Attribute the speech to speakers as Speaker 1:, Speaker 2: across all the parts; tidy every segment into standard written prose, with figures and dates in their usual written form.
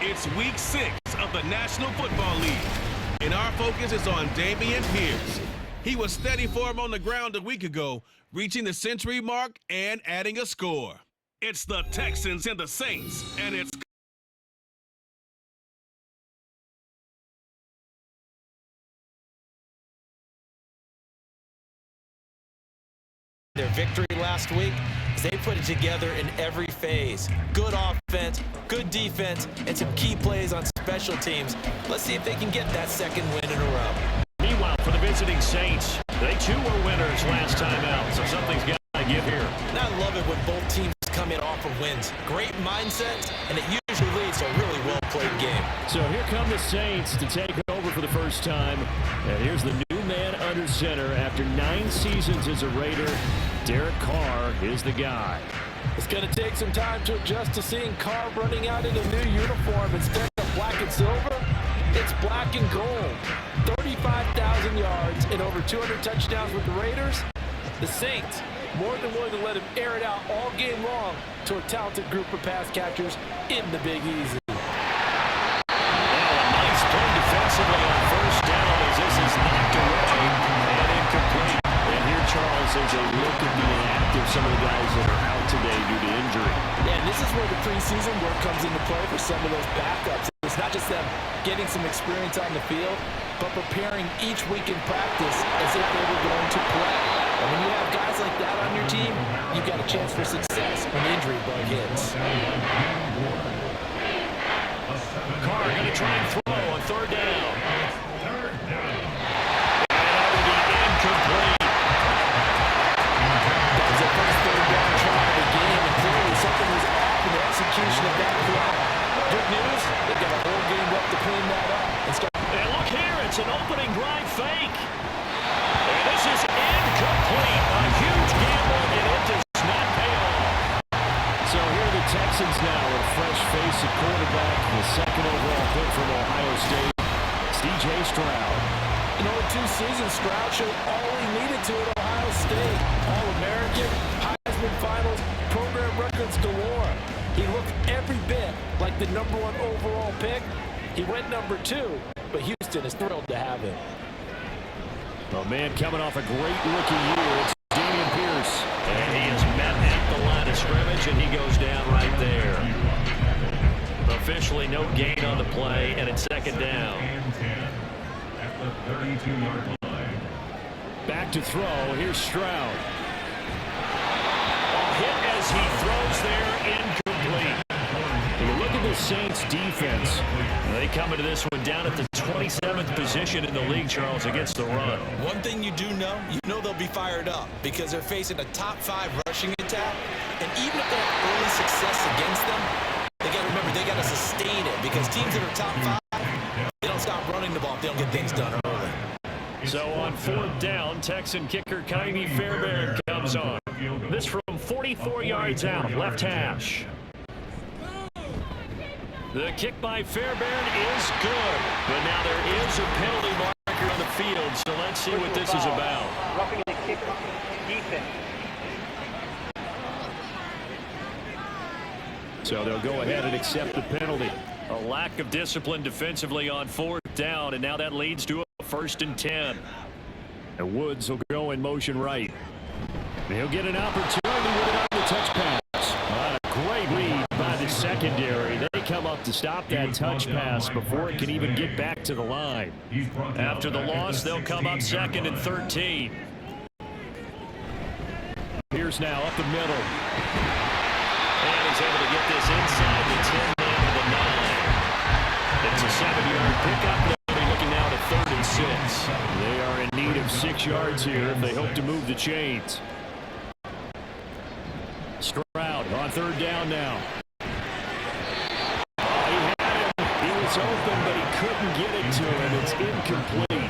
Speaker 1: It's week 6 of the National Football League, and our focus is on Dameon Pierce. He was steady for him on the ground a week ago, reaching the century mark and adding a score. It's the Texans and the Saints, and it's
Speaker 2: their victory last week is they put it together in every phase. Good offense, good defense, and some key plays on special teams. Let's see if they can get that second win in a row.
Speaker 3: Meanwhile, for the visiting Saints, they too were winners last time out, so something's got to give here.
Speaker 2: And I love it when both teams come in off of wins. Great mindsets, and it usually leads to a really well-played game.
Speaker 3: So here come the Saints to take over for the first time. And here's the new man under center after 9 seasons as a Raider. Derek Carr is the guy.
Speaker 2: It's going to take some time to adjust to seeing Carr running out in a new uniform. Instead of black and silver, it's black and gold. 35,000 yards and over 200 touchdowns with the Raiders. The Saints more than willing to let him air it out all game long to a talented group of pass catchers in the Big Easy.
Speaker 3: Nice play defensively on first down as this is knocked away and incomplete. And here, Charles, there's a look at the inactive, some of the guys that are out today due to injury.
Speaker 2: Yeah, and this is where the preseason work comes into play for some of those backups. It's not just them getting some experience on the field, but preparing each week in practice as if they were going to play. And when you have guys like that on your team, you've got a chance for success when the injury bug hits.
Speaker 3: Carr going to try and throw on third down.
Speaker 2: Execution of that play. Good news, they've got a whole game left to clean that up.
Speaker 3: And look here, it's an opening drive fake. And this is incomplete. A huge gamble, and it does not pay off. So here are the Texans now with a fresh face at quarterback. The second overall pick from Ohio State, C.J. Stroud.
Speaker 2: In over 2 seasons, Stroud showed all he needed to at Ohio State. All-American, Heisman Finals, program records galore. He looked every bit like the #1 overall pick. He went #2, but Houston is thrilled to have him.
Speaker 3: A man coming off a great rookie year, it's Dameon Pierce. And he is met at the line of scrimmage, and he goes down right there. Officially no gain on the play, and it's second down.
Speaker 4: At the 32-yard line.
Speaker 3: Back to throw, here's Stroud. A hit as he throws there, incomplete. You look at the Saints defense. They come into this one down at the 27th position in the league, Charles, against the run.
Speaker 2: One thing you know they'll be fired up because they're facing a top 5 rushing attack. And even if they have early success against them, they got to remember they got to sustain it because teams that are top 5, they don't stop running the ball if they don't get things done early.
Speaker 3: So on fourth down, Texan kicker Kaimi Fairbairn comes on. This from 44 yards out, left hash. The kick by Fairbairn is good, but now there is a penalty marker on the field, so let's see what this is about.
Speaker 5: Roughing the kick defense.
Speaker 3: So they'll go ahead and accept the penalty. A lack of discipline defensively on fourth down, and now that leads to a 1st and 10. And Woods will go in motion right. He'll get an opportunity with it on the touch pass. A great read by the secondary. They come up to stop that touch pass before it can even get back to the line. After the loss, they'll come up 2nd and 13. Here's now up the middle. And he's able to get this inside the 10 down to the 9. It's a 7-yard pickup. They'll be looking now to 3rd and 6. They are in need of 6 yards here if they hope to move the chains. Stroud on 3rd down now. Oh, he had him. He was open, but he couldn't get it to him. It's incomplete.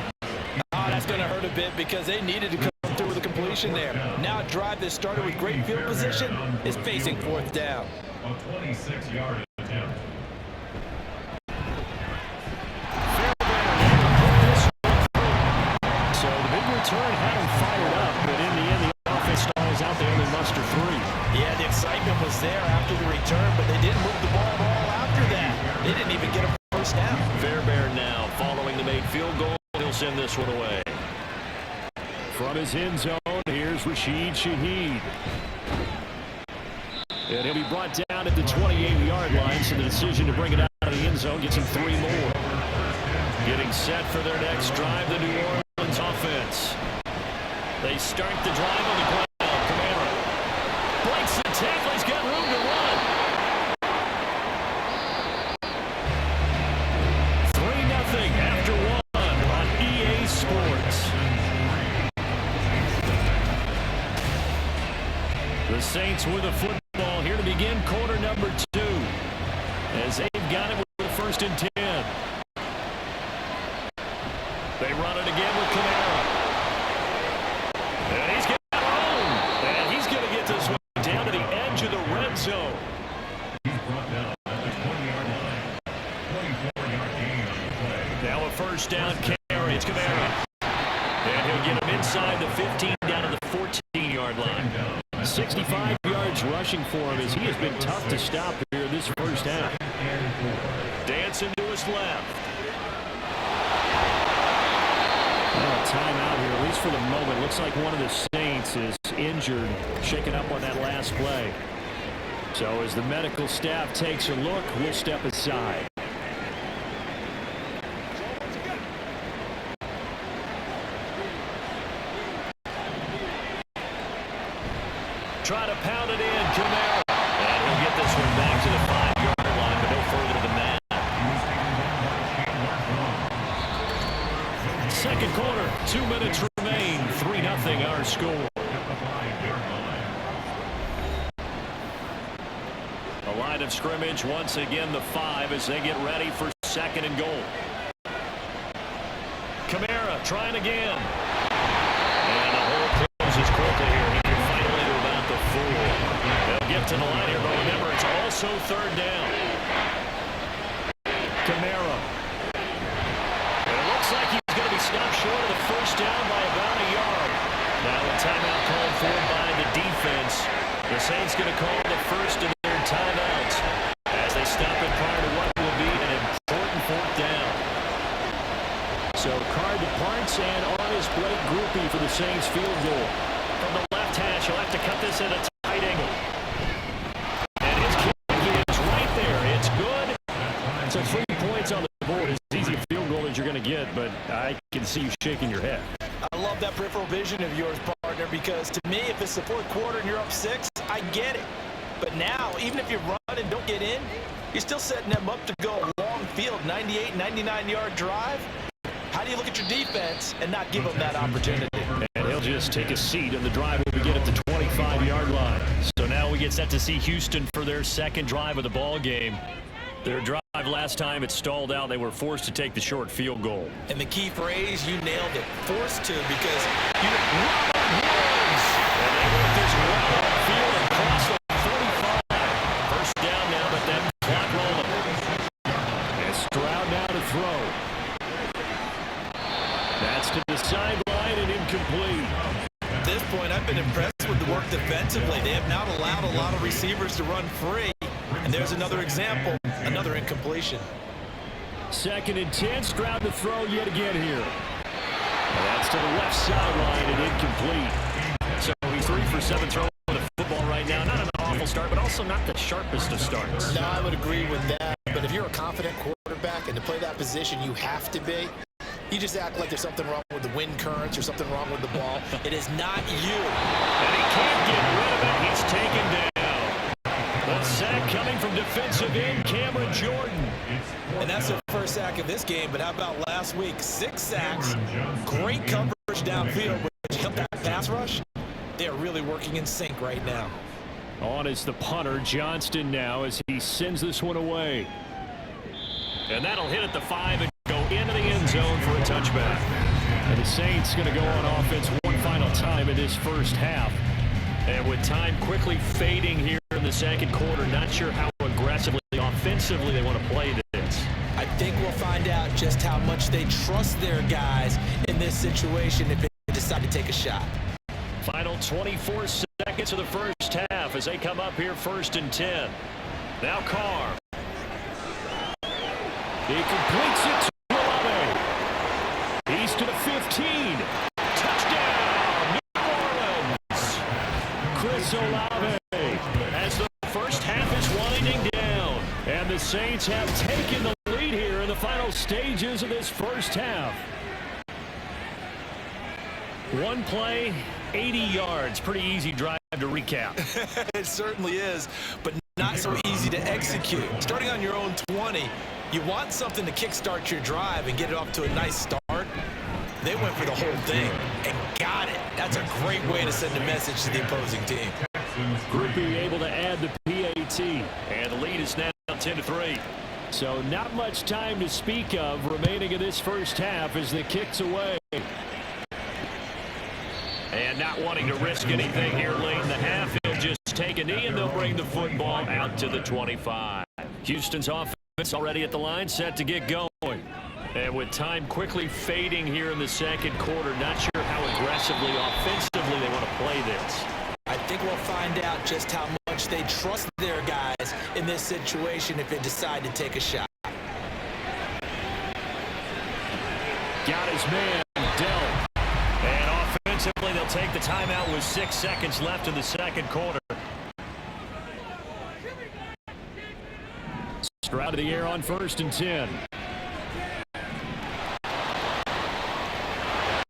Speaker 2: Oh, that's going to hurt a bit because they needed to come through with a completion there. Now a drive that started with great field position is facing 4th down.
Speaker 4: A 26-yard attempt.
Speaker 3: So the big return had him fired up, but in the end, the offense stalls out there and they muster 3.
Speaker 2: Yeah, the excitement was there after the return, but they didn't move the ball at all after that. They didn't even get a first down.
Speaker 3: Fairbairn now following the made field goal. He'll send this one away. From his end zone, here's Rashid Shaheed. And he'll be brought down at the 28-yard line, so the decision to bring it out of the end zone gets him 3 more. Getting set for their next drive, the New Orleans offense. They start the drive on the ground. Kamara breaks the tackle. He's got room to run. 3-0 after 1 on EA Sports. The Saints with a football here to begin quarter number 2. As they've got it with first and 10. They run it again with Kamara. And he's got room. And he's going to get this one down to the edge of the red zone.
Speaker 4: He's brought down at the 20-yard line. 24-yard gain on the play.
Speaker 3: Now a first down carry. It's Kamara. And he'll get him inside the 15 down to the 14-yard line. 65 yards rushing for him as he has been tough to stop here this first half. Dancing to his left. Timeout here, at least for the moment. Looks like one of the Saints is injured, shaken up on that last play. So as the medical staff takes a look, we'll step aside. Try to pound it in, Kamara. And he'll get this one back to the 5-yard line, but no further than that. Second quarter, 2 minutes remain. 3-0 our score. A line of scrimmage once again the 5 as they get ready for second and goal. Kamara trying again. And the hole closes quickly here. He can finally to about the 4. They'll get to the line here, but remember it's also third down. Kamara. Stopped short of the first down by about a yard. Now a timeout called for by the defense. The Saints going to call the first of their timeouts as they stop it prior to what will be an important 4th down. So Carr departs, and on his Blake Groupie for the Saints field goal. From the left hash, he'll have to cut this at a tight angle. And his kick is right there. It's good. So 3 points on the board. As easy a field goal as you're going to get, but I can see you shaking your head.
Speaker 2: I love that peripheral vision of yours, partner, because to me, if it's the 4th quarter and you're up 6, I get it. But now, even if you run and don't get in, you're still setting them up to go a long field, 98, 99-yard drive. How do you look at your defense and not give them that opportunity?
Speaker 3: And he'll just take a seat, and the drive will begin at the 25-yard line. So now we get set to see Houston for their second drive of the ball game. Their drive last time it stalled out. They were forced to take the short field goal.
Speaker 2: And the key phrase, you nailed it. Forced to, because you Robert Woods.
Speaker 3: And they work this route on the field across the 45. First down now, but that clock rolling. And Stroud now to throw. That's to the sideline and incomplete.
Speaker 2: At this point, I've been impressed with the work defensively. They have not allowed a lot of receivers to run free. And there's another example, another incompletion.
Speaker 3: 2nd and 10, Stroud to throw yet again here. And that's to the left sideline and incomplete. So he's 3 for 7 throwing the football right now. Not an awful start, but also not the sharpest of starts.
Speaker 6: No, I would agree with that. But if you're a confident quarterback and to play that position, you have to be. You just act like there's something wrong with the wind currents or something wrong with the ball. It is not you.
Speaker 3: And he can't get rid of it. He's taken down. The sack coming from defensive end, Cameron Jordan.
Speaker 2: And that's their first sack of this game, but how about last week? 6 sacks, great coverage downfield, which helped that pass rush. They are really working in sync right now.
Speaker 3: On is the punter, Johnston now, as he sends this one away. And that'll hit at the 5 and go into the end zone for a touchback. And the Saints going to go on offense one final time in this first half. And with time quickly fading here in the second quarter, not sure how aggressively, offensively they want to play this.
Speaker 2: I think we'll find out just how much they trust their guys in this situation if they decide to take a shot.
Speaker 3: Final 24 seconds of the first half as they come up here 1st and 10. Now Carr. He completes it to Olave. He's to the 15. Touchdown, New Orleans. Chris Olave as the first half is winding down. And the Saints have taken the lead here in the final stages of this first half. One play, 80 yards. Pretty easy drive to recap.
Speaker 6: It certainly is, but not so easy to execute. Starting on your own 20, you want something to kickstart your drive and get it off to a nice start. They went for the whole thing and got it. That's a great way to send a message to the opposing team.
Speaker 3: Groupie able to add the PAT. And the lead is now 10-3. So not much time to speak of remaining in this first half as the kick's away. And not wanting to risk anything here late in the half, he'll just take a knee and they'll bring the football out to the 25. Houston's offense already at the line, set to get going. And with time quickly fading here in the second quarter, not sure how aggressively, offensively they want to play this.
Speaker 6: I think we'll find out just how much they trust their guys in this situation if they decide to take a shot.
Speaker 3: Got his man, Dell. And offensively, they'll take the timeout with 6 seconds left in the second quarter. Stroud to the air on 1st and 10.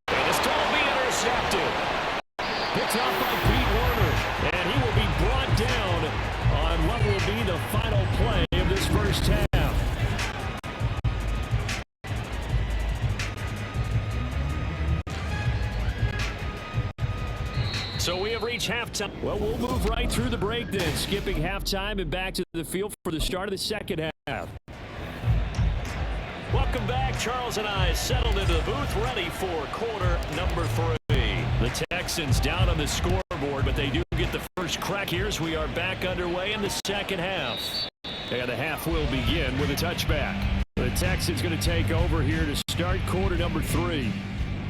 Speaker 3: And this ball will be intercepted. Picked off by Pete Werner. And he will be brought down on what will be the final play of this first half. So we have reached halftime. Well, we'll move right through the break then, skipping halftime and back to the field for the start of the second half. Welcome back. Charles and I settled into the booth, ready for quarter number 3. The Texans down on the scoreboard, but they do get the first crack here as we are back underway in the second half. And the half will begin with a touchback. The Texans going to take over here to start quarter number 3.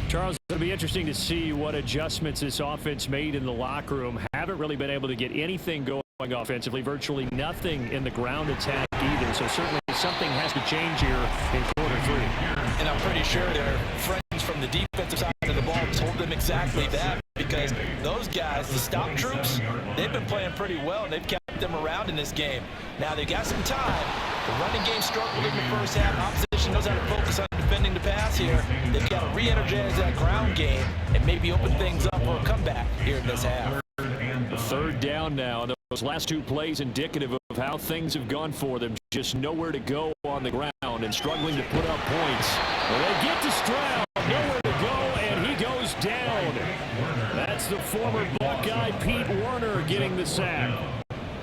Speaker 3: Charles, it'll be interesting to see what adjustments this offense made in the locker room. Haven't really been able to get anything going offensively, virtually nothing in the ground attack either. So certainly something has to change here in quarter 3.
Speaker 6: And I'm pretty sure their friends from the defensive side of the ball told them exactly that, because those guys, the stop troops, they've been playing pretty well, and they've kept them around in this game. Now they got some time. The running game struggled in the first half. Opposition knows how to focus on defending the pass here. They've got to re-energize that ground game and maybe open things up for a comeback here in this half.
Speaker 3: The third down now. Those last 2 plays indicative of how things have gone for them. Just nowhere to go on the ground and struggling to put up points. Well, they get to Stroud. Nowhere to go, and he goes down. That's the former Buckeye Pete Werner getting the sack.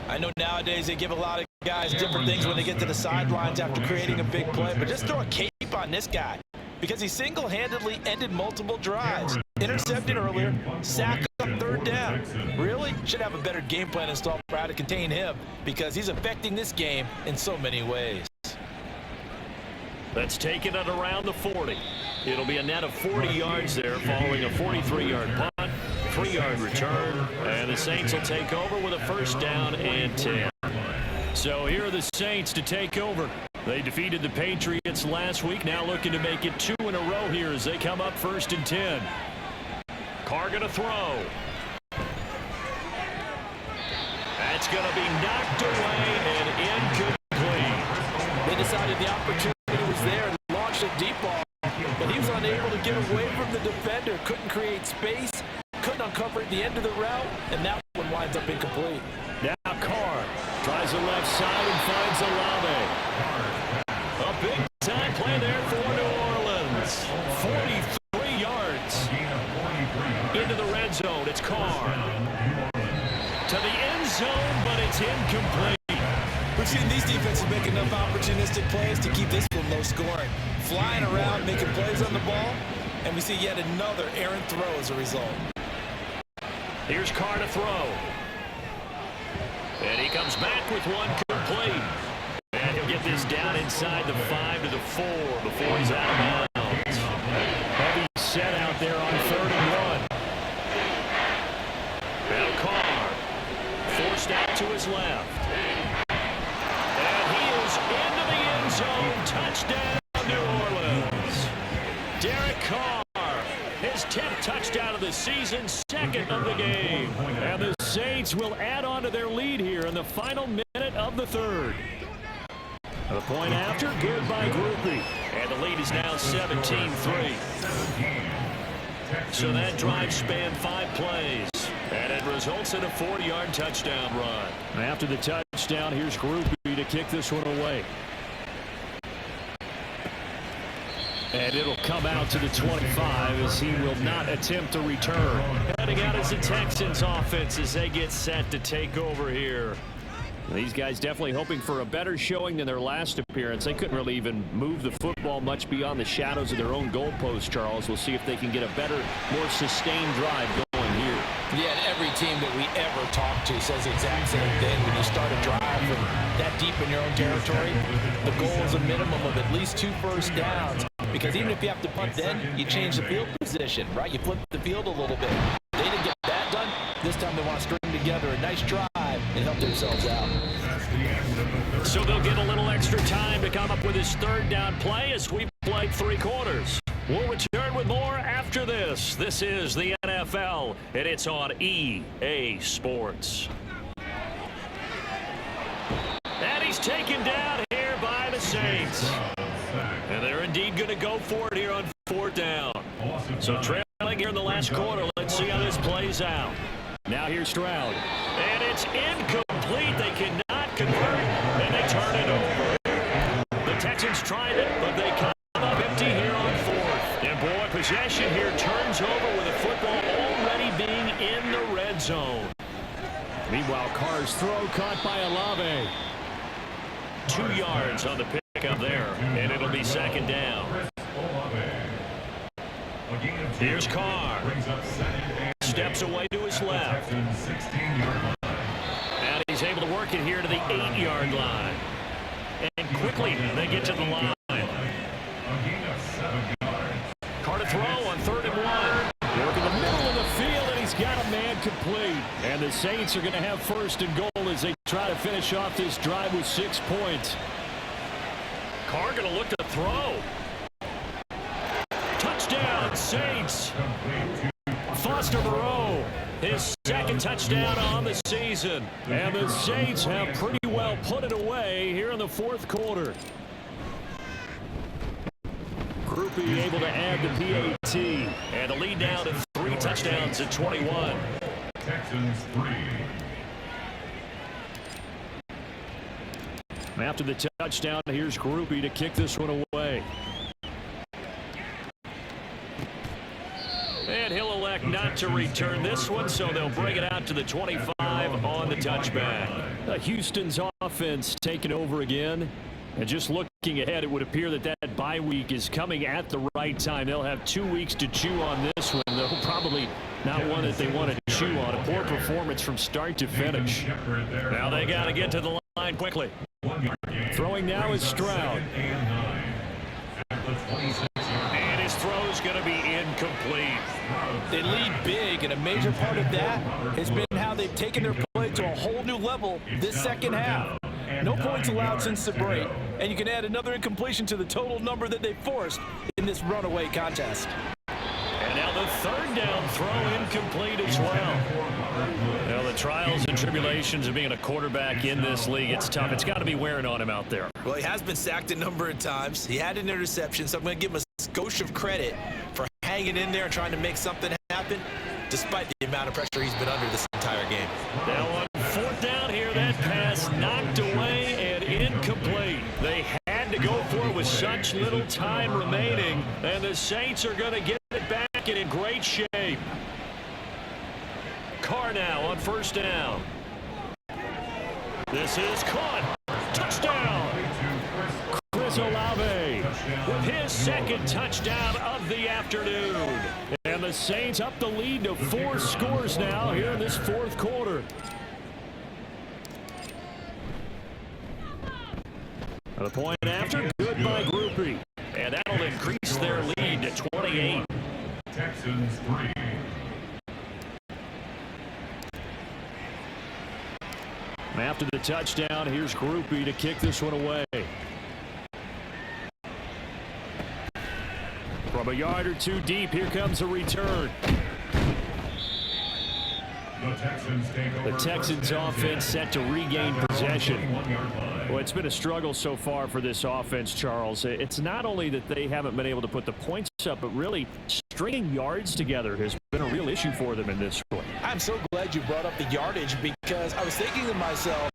Speaker 6: I know nowadays they give a lot of guys different things when they get to the sidelines after creating a big play, but just throw a cape on this guy because he single-handedly ended multiple drives. Intercepted earlier, sacked up third down. Really should have a better game plan installed for how to contain him because he's affecting this game in so many ways.
Speaker 3: Let's take it at around the 40. It'll be a net of 40 yards there following a 43-yard punt, 3-yard return, and the Saints will take over with a first down and 10. So here are the Saints to take over. They defeated the Patriots last week, now looking to make it 2 in a row here as they come up 1st and 10. Carr going to throw. That's going to be knocked away and incomplete.
Speaker 6: They decided the opportunity was there and launched a deep ball, but he was unable to get away from the defender, couldn't create space, couldn't uncover at the end of the route, and that one winds up incomplete.
Speaker 3: Now Carr tries the left side and finds Olave. A big-time play there for New Orleans. 43 yards into the red zone. It's Carr to the end zone, but it's incomplete.
Speaker 6: We've seen these defenses make enough opportunistic plays to keep this one low scoring. Flying around, making plays on the ball, and we see yet another errant throw as a result.
Speaker 3: Here's Carr to throw. And he comes back with one complete. And he'll get this down inside the 5 to the 4 before he's out of bounds. Heavy set out there on 3rd and 1. Now Carr forced out to his left. And he is into the end zone. Touchdown. Touchdown, New Orleans. Derek Carr, his 10th touchdown of the season, second of the game. And the Saints will add on to their lead here in the final minute of the third. The point after, good by Groupie. And the lead is now 17-3. So that drive spanned 5 plays. And it results in a 40-yard touchdown run. After the touchdown, here's Groupie to kick this one away. And it'll come out to the 25 as he will not attempt to return. Heading out as the Texans offense as they get set to take over here. These guys definitely hoping for a better showing than their last appearance. They couldn't really even move the football much beyond the shadows of their own goalpost, Charles. We'll see if they can get a better, more sustained drive going here.
Speaker 6: Yeah, and every team that we ever talk to says the exact same thing. When you start a drive from that deep in your own territory, the goal is a minimum of at least 2 first downs. Because even if you have to punt then, you change the field position, right? You flip the field a little bit. They didn't get that done. This time they want to string together a nice drive and help themselves out.
Speaker 3: So they'll get a little extra time to come up with his 3rd down play as we play 3 quarters. We'll return with more after this. This is the NFL, and it's on EA Sports. And he's taken down here by the Saints. And they're indeed going to go for it here on 4th down. So trailing here in the last quarter. Let's see how this plays out. Now here's Stroud. And it's incomplete. They cannot convert, and they turn it over. The Texans tried it, but they come up empty here on 4th. And boy, possession here turns over with the football already being in the red zone. Meanwhile, Carr's throw caught by Olave. 2 yards on the pickup there, and it'll be 2nd down. Here's Carr. Steps away to his left. And he's able to work it here to the 8-yard line. And quickly they get to the line. Carr to throw on 3rd and 1. Working the middle of the field, and he's got a man complete. And the Saints are going to have 1st and goal as they try to finish off this drive with 6 points. Carr going to look to throw. Touchdown, Saints. Foster Moreau, his 2nd touchdown on the season. And the Saints have pretty well put it away here in the 4th quarter. Groupie able to add the PAT. And the lead now to 3 touchdowns at 21.
Speaker 4: Texans 3.
Speaker 3: After the touchdown, here's Groupie to kick this one away. And he'll elect not to return this one, so they'll bring it out to the 25 on the touchback. Houston's offense taking over again. And just looking ahead, it would appear that that bye week is coming at the right time. They'll have 2 weeks to chew on this one, though probably not one that they want to chew on. A poor performance from start to finish. Now they got to get to the line quickly. Throwing now is Stroud. And his throw's going to be incomplete.
Speaker 6: They lead big, and a major part of that has been how they've taken their play to a whole new level this 2nd half. No points allowed since the break, and you can add another incompletion to the total number that they forced in this runaway contest.
Speaker 3: And now the 3rd down throw incomplete as well. Now the trials and tribulations of being a quarterback in this league, it's tough. It's got to be wearing on him out there.
Speaker 6: Well, he has been sacked a number of times. He had an interception, so I'm going to give him a skosh of credit for hanging in there and trying to make something happen, despite the amount of pressure he's been under this entire game.
Speaker 3: Now on 4th down here, that pass knocked away and incomplete. They had to go for it with such little time remaining, and the Saints are going to get it back and in great shape. Carr now on 1st down. This is caught. Touchdown. Chris Olave with his 2nd touchdown of the afternoon. And the Saints up the lead to 4 scores now here in this 4th quarter. The point after, good by Groupie. And that'll increase their lead to 28.
Speaker 4: Texans 3.
Speaker 3: After the touchdown, here's Groupie to kick this one away. From a yard or two deep, here comes a return. The Texans offense set to regain possession. Well, it's been a struggle so far for this offense, Charles. It's not only that they haven't been able to put the points up, but really stringing yards together has been a real issue for them in this one.
Speaker 6: I'm so glad you brought up the yardage because I was thinking to myself,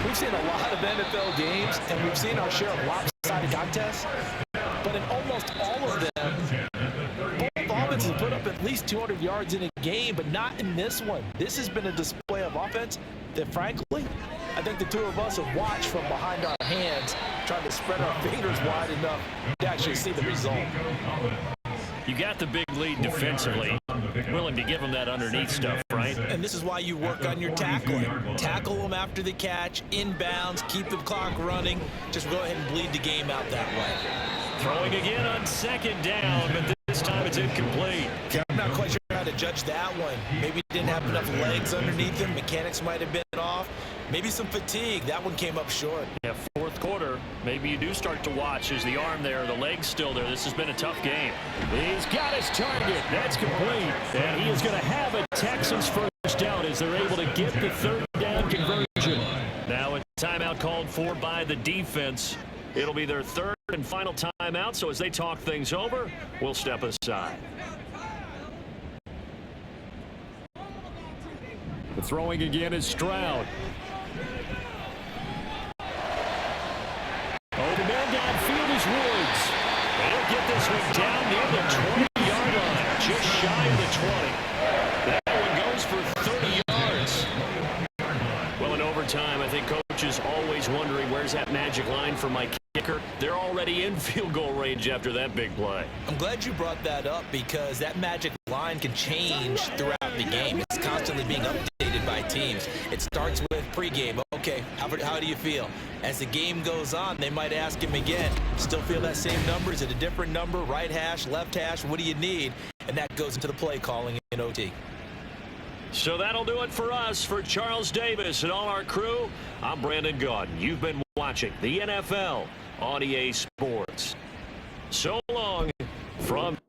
Speaker 6: we've seen a lot of NFL games and we've seen our share of lopsided contests, but in almost all of them, both offenses put up at least 200 yards in a game, but not in this one. This has been a display of offense that, frankly, I think the two of us have watched from behind our hands, trying to spread our fingers wide enough to actually see the result.
Speaker 3: You got the big lead defensively, willing to give them that underneath stuff, right?
Speaker 6: And this is why you work on your tackling. Tackle them after the catch, inbounds, keep the clock running. Just go ahead and bleed the game out that way.
Speaker 3: Throwing again on second down, but this time it's incomplete.
Speaker 6: I'm not quite sure how to judge that one. Maybe he didn't have enough legs underneath him. Mechanics might have been off. Maybe some fatigue. That one came up short.
Speaker 3: Yeah, fourth quarter, maybe you do start to watch as the arm there, the leg's still there. This has been a tough game. He's got his target. That's complete. And he is going to have a Texans first down as they're able to get the third down conversion. Now a timeout called for by the defense. It'll be their third and final timeout, so as they talk things over, we'll step aside. The throwing again is Stroud. Oh, the man downfield is Woods. And he'll get this one down near the 20-yard line, just shy of the 20. That one goes for 30 yards. Well, in overtime, I think coach is always wondering where's that magic line for my kicker. They're already in field goal range after that big play.
Speaker 6: I'm glad you brought that up because that magic line can change throughout the game. It's constantly being updated by teams. It starts with pregame. Okay, how do you feel? As the game goes on, they might ask him again, still feel that same number? Is it a different number? Right hash, left hash? What do you need? And that goes into the play calling in OT.
Speaker 3: So that'll do it for us. For Charles Davis and all our crew, I'm Brandon Gaudin. You've been watching the NFL on EA Sports. So long from